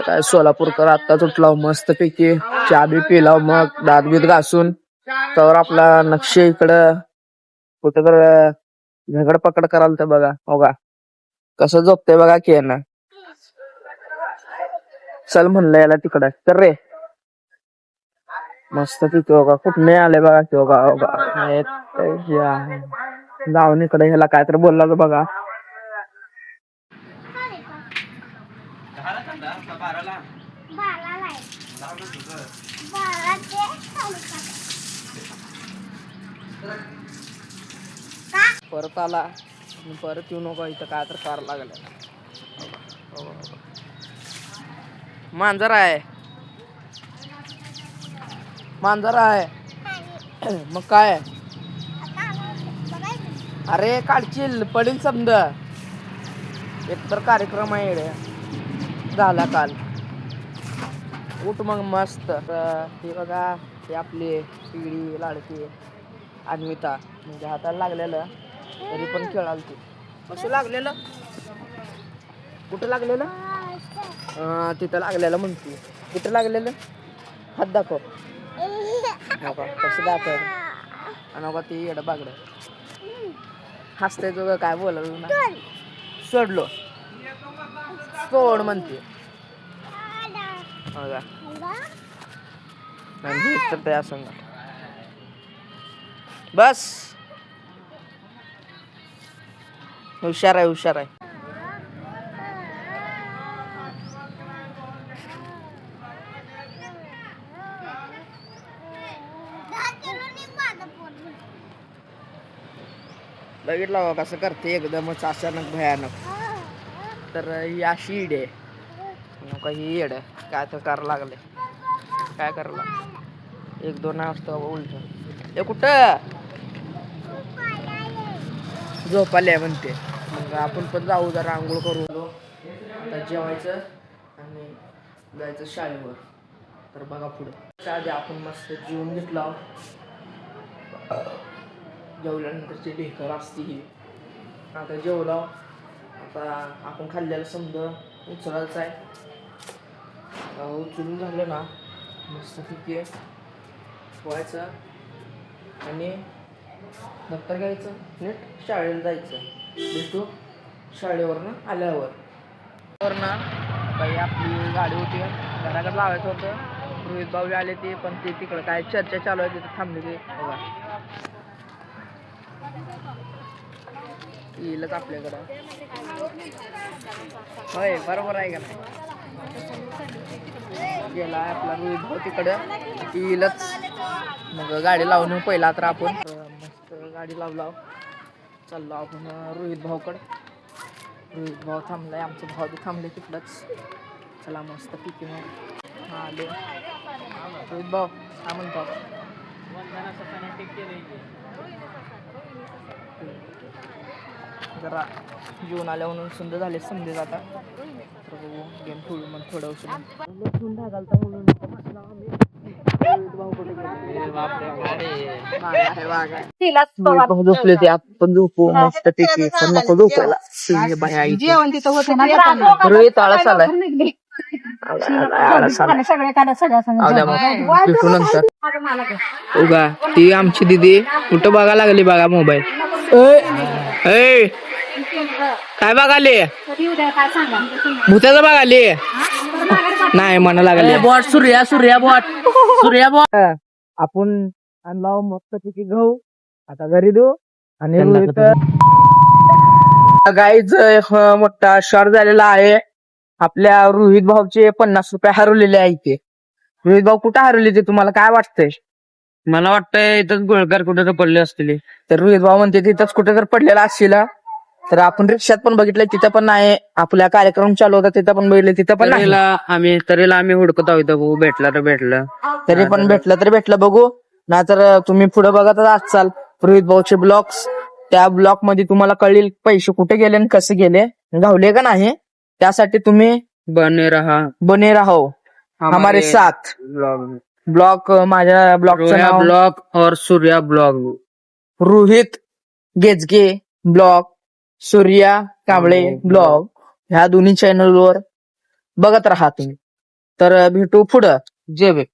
काय सोलापूरकर आत्ताच उठला मस्त पैकी चहा बी पिला, मग दात बीत घासून तर आपला नक्षी इकडं कुठं तर झगड पकड कराल तर बघा बघा कसं झोपतंय बघा की ना. चल म्हणलं याला तिकडं तर रे मस्त पैकी बघा कुठं नाही आले बघा की बघा जाऊन इकडे ह्याला काय तर बोलला तर बघा. परत आला परत येऊ नको इथं काय तर कार लागलं. मांजर आहे मांजर आहे मग काय अरे काढशील पडील समज एकतर कार्यक्रम आहे रे झाला काल. उठ मग मस्त. हे बघा हे आपली पिढी लाडकी अन्विता म्हणजे हाताला लागलेलं तरी पण खेळालती. कसं लागलेलं कुठं लागलेलं तिथं लागलेलं म्हणते. कुठं लागलेलं हात दाखव कसं दाखव आणि ती येडं बागडं हसते तुझं काय बोललं ना. सोडलो सोड म्हणते तर त्या संग बस हुशार आहे हुशार आहे. बघितलं कसं करते एकदमच अचानक भयानक. तर ही अशी इड आहे नका ही येड काय तर करायला लागले काय करायला. एक दोन वाजता उलट हे कुठं झोपाले म्हणते. मग आपण पण जाऊ जरा आंघोळ करू आता जेवायचं आणि जायचं शाळेवर. तर बघा पुढे आधी आपण मस्त जेवून घेतला. जेवल्यानंतरची ढेकर असते ही. आता जेवला आता आपण खाल्लेलं समजा उचलायचं आहे. उचलून झालं ना मस्त पैकी ठेवायचं आणि दप्तर घ्यायचं नीट शाळेला जायचं. भेटू शाळेवरनं आल्यावर ना काही आपली गाडी होती घराकडे लावायचं होतं. रोहित भाऊ आले ते पण ते तिकडं काय चर्चा चालू आहे तिथे थांबले ते बघा येईलच आपल्याकडं. होय बरोबर आहे का गेला आपला रोहित भाऊ तिकडं येईलच. मग गाडी लावून पहिला तर आपण मस्त गाडी लावला चाललो आपण रोहित भाऊकडं. रोहित भाऊ थांबलाय आमचे भाऊ बी थांबले तिकडंच. चला मस्त पिकी मग हां आले रोहित भाऊ हा म्हणतो जरा जेवण आल्या म्हणून सुंदर झाले समजे जाता. तर बघू गेम खेळू मग थोडं उशीर घालता म्हणून झोपले ते आपण झोपू मस्त पैकी पण नको झोपायला. रोहित आळस आलाय भेटू नंतर उगा. ती आमची दिदी कुठं बघायला लागली बघा मोबाईल. काय बघाले भूताचं बघाले नाही म्हणा लागले bot Surya Surya bot Surya bot. आपण आणला मस्त पैकी गहू आता घरी देऊ आणि गाईच मोठा शॉर्ट झालेला आहे. आपल्या रोहित भाऊचे 50 रुपये हरवलेले आहे. ते रोहित भाऊ कुठे हरवले ते तुम्हाला काय वाटतंय. मला वाटतंय इथंच गोळकार कुठे तर पडले असतील. तर रोहित भाऊ म्हणते तिथंच कुठे तर पडलेला असतील. तर आपण रिक्षात पण बघितलंय तिथं पण नाही. आपल्या कार्यक्रम चालू होता तिथं पण बघितलं तिथं पण नाही. आम्ही हुडकत आहोत भेटला तर भेटलं तरी पण भेटलं तर भेटलं बघू. नाहीतर तुम्ही पुढे बघत असाल रोहित भाऊचे ब्लॉग्स. त्या ब्लॉग मध्ये तुम्हाला कळेल पैसे कुठे गेले आणि कसे गेले गावले का नाही. त्यासाठी तुम्ही बने राहो हमारे साथ. ब्लॉग माझ्या ब्लॉगचं नाव ब्लॉग और सूर्या ब्लॉग रोहित गेजगे ब्लॉग सूर्या कांबळे ब्लॉग ह्या दोन्ही चॅनलवर बघत राहा तुम्ही. तर भेटू पुढं. जय भीम.